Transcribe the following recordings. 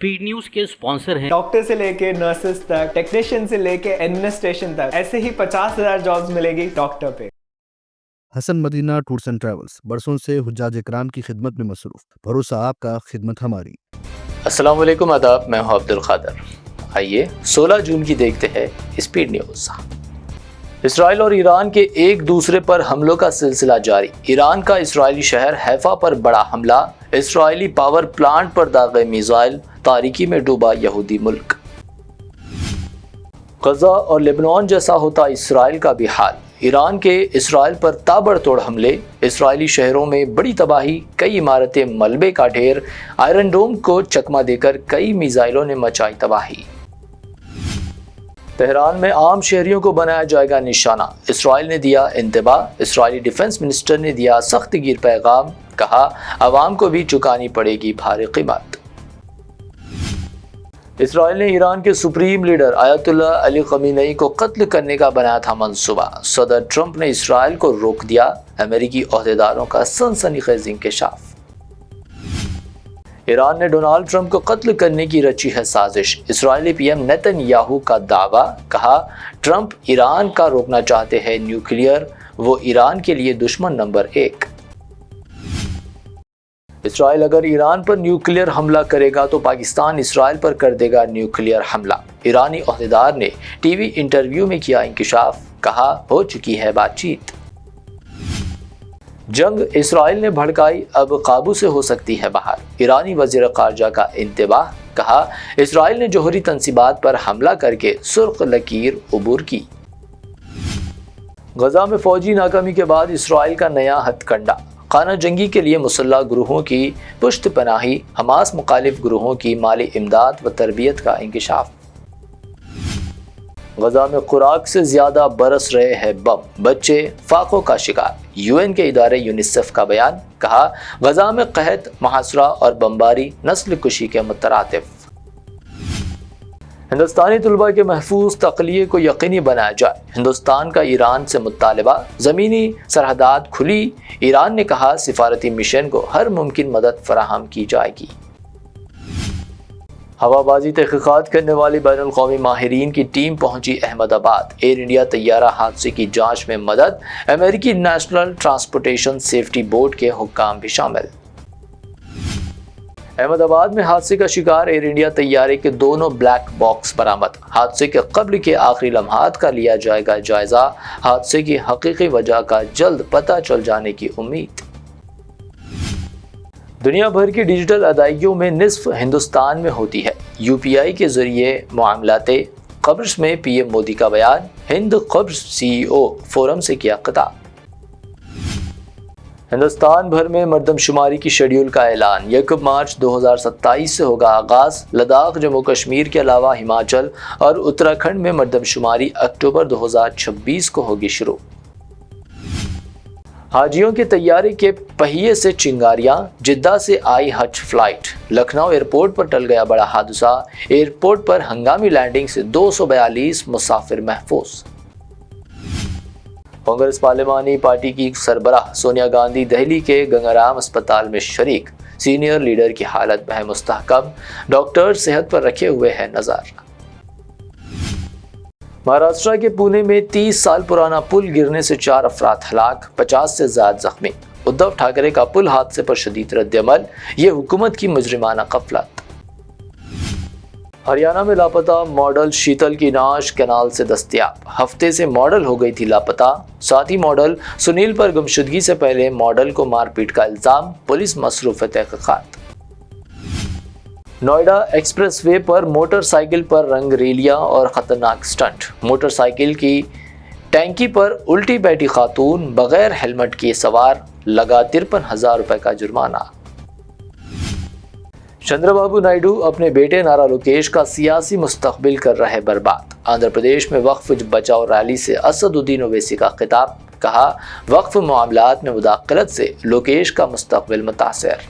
Speed news के sponsor हैं doctor से लेके नर्सेस तक, टेक्नीशियन से लेके एडमिनिस्ट्रेशन तक, ऐसे ही 50,000 जॉब्स मिलेगी डॉक्टर पे। Hasan Madina tours and travels बरसों से हुज्जाज इकराम की खिदमत में मसरूफ, भरोसा आपका, खिदमत हमारी। अस्सलाम वालेकुम, आदाब, मैं हूं अब्दुल खादर। आइए 16 जून की देखते हैं स्पीड न्यूज़। इसराइल और ईरान के एक दूसरे पर हमलों का सिलसिला जारी। ईरान का इसराइली शहर हैफा पर बड़ा हमला, इसराइली पावर प्लांट पर दागे मिसाइल, तारीकी में डूबा यहूदी मुल्क। गजा और लेबनान जैसा होता इसराइल का भी हाल। ईरान के इसराइल पर ताबड़तोड़ हमले, इसराइली शहरों में बड़ी तबाही, कई इमारतें मलबे का ढेर, आयरन डोम को चकमा देकर कई मिसाइलों ने मचाई तबाही। तेहरान में आम शहरियों को बनाया जाएगा निशाना, इसराइल ने दिया इंतबाह। इसराइली डिफेंस मिनिस्टर ने दिया सख्त गिर पैगाम, कहा अवाम को भी चुकानी पड़ेगी भारी कीमत। इसराइल ने ईरान के सुप्रीम लीडर आयतुल्लाह अली खमीनेई को कत्ल करने का बनाया था मंसूबा, सदर ट्रंप ने इसराइल को रोक दिया। अमेरिकी ओहदेदारों का सनसनीखेज इंकशाफ। ईरान ने डोनाल्ड ट्रंप को कत्ल करने की रची है साजिश, इसराइली पीएम नेतन्याहू का दावा, कहा ट्रंप ईरान का रोकना चाहते हैं न्यूक्लियर, वो ईरान के लिए दुश्मन नंबर 1। इसराइल अगर ईरान पर न्यूक्लियर हमला करेगा तो पाकिस्तान इसराइल पर कर देगा न्यूक्लियर हमला। ईरानी ओहदेदार ने टीवी इंटरव्यू में किया इंकशाफ, कहा हो चुकी है बातचीत। जंग इसराइल ने भड़काई, अब काबू से हो सकती है बाहर। ईरानी वजीर खारजा का इंतबाह, कहा इसराइल ने जोहरी तंसीबात पर हमला करके सुर्ख लकीर उबूर की। गजा में फौजी नाकामी के बाद इसराइल का नया हथकंडा, खाना जंगी के लिए मुसल्लह ग्रुहों की पुश्त पनाही, हमास मुखालिफ ग्रुहों की माली इमदाद व तरबियत का इंकशाफ। गजा में खुराक से ज्यादा बरस रहे हैं बम, बच्चे फाकों का शिकार। यूएन के इदारे यूनिसेफ का बयान, कहा गजा में कहत, मुहासरा और बमबारी नस्ल कुशी के मुतरातिफ। हिंदुस्तानी तलबा के महफूज तकलिये को यकीनी बनाया जाए, हिंदुस्तान का ईरान से मुतालबा। ज़मीनी सरहदात खुली, ईरान ने कहा सिफारती मिशन को हर मुमकिन मदद फराहम की जाएगी। हवाबाजी तहकीकात करने वाली बैनुल क़ौमी माहिरीन की टीम पहुंची अहमदाबाद। एयर इंडिया तैयारा हादसे की जांच में मदद, अमेरिकी नेशनल ट्रांसपोर्टेशन सेफ्टी बोर्ड के हुक्काम भी शामिल। अहमदाबाद में हादसे का शिकार एयर इंडिया तैयारे के दोनों ब्लैक बॉक्स बरामद। हादसे के कब्ल के आखिरी लम्हात का लिया जाएगा जायजा, हादसे की हकीकी वजह का जल्द पता चल जाने की उम्मीद। दुनिया भर की डिजिटल अदायगियों में निस्फ हिंदुस्तान में होती है यूपीआई के जरिए मामलाते। क़ब्र्स में पीएम मोदी का बयान, हिंद क़ब्र्स सीईओ फोरम से किया खिताब। हिंदुस्तान भर में मरदमशुमारी की शेड्यूल का ऐलान, 1 मार्च 2027 से होगा आगाज। लद्दाख, जम्मू कश्मीर के अलावा हिमाचल और उत्तराखंड में मरदमशुमारी अक्टूबर 2026 को होगी शुरू। हाजियों के तैयारे के पहिए से चिंगारियां, जिद्दा से आई हज फ्लाइट। लखनऊ एयरपोर्ट पर टल गया बड़ा हादसा, एयरपोर्ट पर हंगामी लैंडिंग से 242 मुसाफिर महफूज। कांग्रेस पार्लिमानी पार्टी की सरबराह सोनिया गांधी दिल्ली के गंगाराम अस्पताल में शरीक, सीनियर लीडर की हालत बह मुस्तहकम, डॉक्टर सेहत पर रखे हुए हैं नजर। महाराष्ट्र के पुणे में 30 साल पुराना पुल गिरने से 4 अफराद हलाक, 50 से ज्यादा जख्मी। उद्धव ठाकरे का पुल हादसे पर शदीद रद्द-ए-अमल, ये हुकूमत की मुजरिमाना गफलत। हरियाणा में लापता मॉडल शीतल की नाश कैनाल से दस्तयाब, हफ्ते से मॉडल हो गई थी लापता। साथी मॉडल सुनील पर गुमशुदगी से पहले मॉडल को मारपीट का इल्जाम, पुलिस मसरूफ तहकीकात। नोएडा एक्सप्रेसवे पर मोटरसाइकिल पर रंगरेलियां और खतरनाक स्टंट, मोटरसाइकिल की टैंकी पर उल्टी बैठी खातून, बगैर हेलमेट के सवार, लगा 53,000 रुपए का जुर्माना। चंद्रबाबू नायडू अपने बेटे नारा लोकेश का सियासी मुस्तकबिल कर रहे बर्बाद। आंध्र प्रदेश में वक्फ बचाओ रैली से असदुद्दीन ओवैसी का खिताब, कहा वक्फ मामलात में मुदाखलत से लोकेश का मुस्तकबिल मुतासर।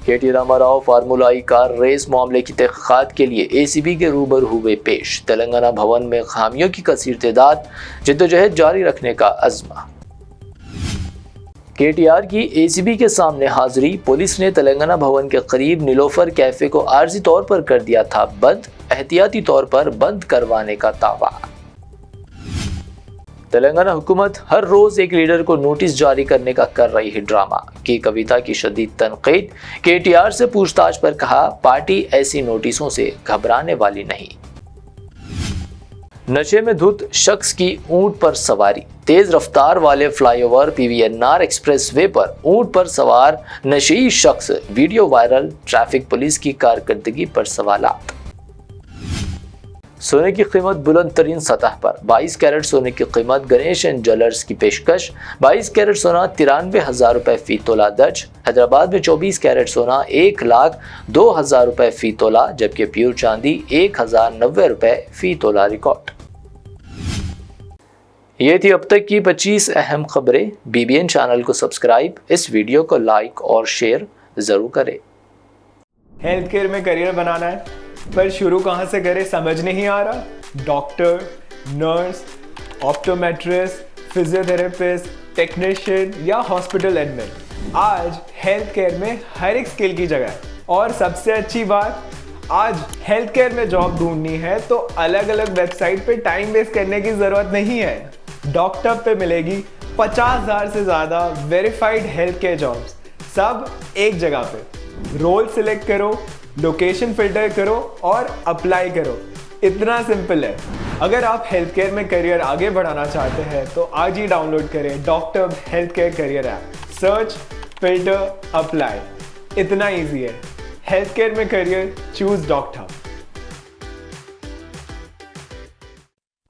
केटी रामाराव फार्मूला ई कार रेस मामले की तहकीकात के लिए एसीबी के रूबरू हुए पेश। तेलंगाना भवन में खामियों की कसीर तादाद, जद्दोजहद जारी रखने का अज़्म। KTR کی ACB کے سامنے حاضری، پولیس نے تلنگانہ بھون کے قریب نیلوفر کیفے کو عارضی طور پر کر دیا تھا بند، احتیاطی طور پر بند کروانے کا دعویٰ۔ تلنگانہ حکومت ہر روز ایک لیڈر کو نوٹس جاری کرنے کا کر رہی ہے ڈرامہ، کی کویتا کی شدید تنقید، KTR سے پوچھ تاچھ پر کہا پارٹی ایسی نوٹسوں سے گھبرانے والی نہیں۔ نشے میں دھت شخص کی اونٹ پر سواری، تیز رفتار والے fly over PVNR express way پر اونٹ پر سوار نشئی شخص، ویڈیو وائرل، ٹریفک پولیس کی کارکردگی پر سوالات۔ سونے کی قیمت بلند ترین سطح پر، 22 کیرٹ سونے کی قیمت گنیش اینڈ جیولرز کی پیشکش، 22 کیرٹ سونا 93,000 روپے فی تولہ درج۔ حیدرآباد میں 24 کیرٹ سونا 1,02,000 روپے فی تولہ، جبکہ پیور چاندی 1,090 روپے فی تولہ ریکارڈ۔ یہ تھی اب تک کی 25 اہم خبریں۔ BBN چینل کو سبسکرائب، اس ویڈیو کو لائک اور شیئر ضرور کریں۔ ہیلتھ کیئر میں کریئر بنانا ہے پر شروع کہاں سے کرے سمجھ نہیں آ رہا؟ Doctor, nurse, optometrist, physiotherapist, technician یا ہاسپٹل ایڈمن، آج ہیلتھ کیئر میں ہر ایک اسکل کی جگہ ہے۔ اور سب سے اچھی بات، آج ہیلتھ کیئر میں جاب ڈھونڈنی ہے تو الگ الگ ویب سائٹ پہ ٹائم ویسٹ کرنے کی ضرورت نہیں ہے۔ ڈاکٹر پہ ملے گی 50,000 سے زیادہ ویریفائڈ ہیلتھ کیئر جابس، سب ایک جگہ پہ۔ رول سلیکٹ کرو، لوکیشن فلٹر کرو اور اپلائی کرو، اتنا سمپل ہے۔ اگر آپ ہیلتھ کیئر میں کریئر آگے بڑھانا چاہتے ہیں تو آج ہی ڈاؤن لوڈ کریں doctor health care career app. Search, filter, apply, اتنا ایزی ہے۔ ہیلتھ کیئر میں career, choose doctor.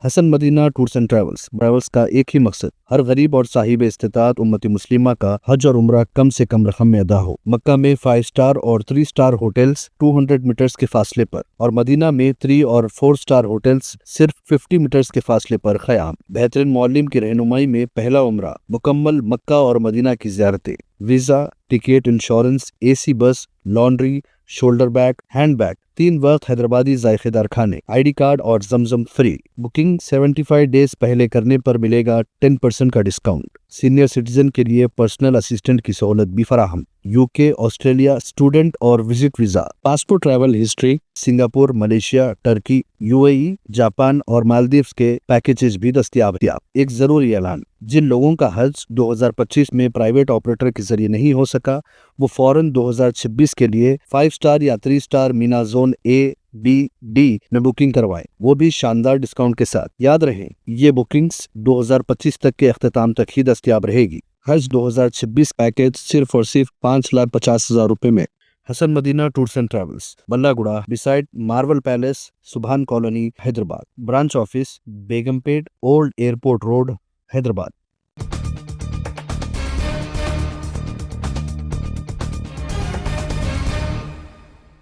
Hasan Madina tours and travels کا ایک ہی مقصد، ہر غریب اور صاحب استطاعت امت مسلمہ کا حج اور عمرہ کم سے کم رقم میں ادا ہو۔ مکہ میں 5 اسٹار اور 3 اسٹار ہوٹلز 200 میٹرز کے فاصلے پر، اور مدینہ میں 3 اور 4 اسٹار ہوٹلز صرف 50 میٹرز کے فاصلے پر قیام۔ بہترین معلم کی رہنمائی میں پہلا عمرہ، مکمل مکہ اور مدینہ کی زیارتیں، visa, ticket, insurance, AC bus, laundry, shoulder bag, hand bag, 3 وقت حیدرآبادی ذائقے دار کھانے، ID کارڈ اور زمزم فری۔ بکنگ 75 ڈیز پہلے کرنے پر ملے گا 10% کا ڈسکاؤنٹ۔ سینئر سٹیزن کے لیے پرسنل اسسٹنٹ کی سہولت بھی فراہم۔ UK، آسٹریلیا اسٹوڈنٹ اور visit visa, passport, travel history, Singapore, Malaysia, Turkey, UAE، Japan اور مالدیوز کے پیکیجز بھی دستیاب۔ ایک ضروری اعلان، جن لوگوں کا حج 2025 میں پرائیویٹ آپریٹر کے ذریعے نہیں ہو سکا، وہ فوراً 2026 کے لیے 5 اسٹار یا 3 star Mina zone A، B، D میں بکنگ کروائیں، وہ بھی شاندار ڈسکاؤنٹ کے ساتھ۔ یاد رہیں، یہ بکنگز 2025 تک کے اختتام تک ہی دستیاب رہے گی۔ حج 2026 پیکیج صرف اور صرف 5,50,000 روپے میں۔ حسن مدینہ ٹورس اینڈ ٹریولز، بلہ گڑا، بسائڈ مارول پیلیس، سبحان کالونی، حیدرآباد۔ برانچ آفس، بیگم پیٹ، اولڈ ایئرپورٹ روڈ، حیدرآباد۔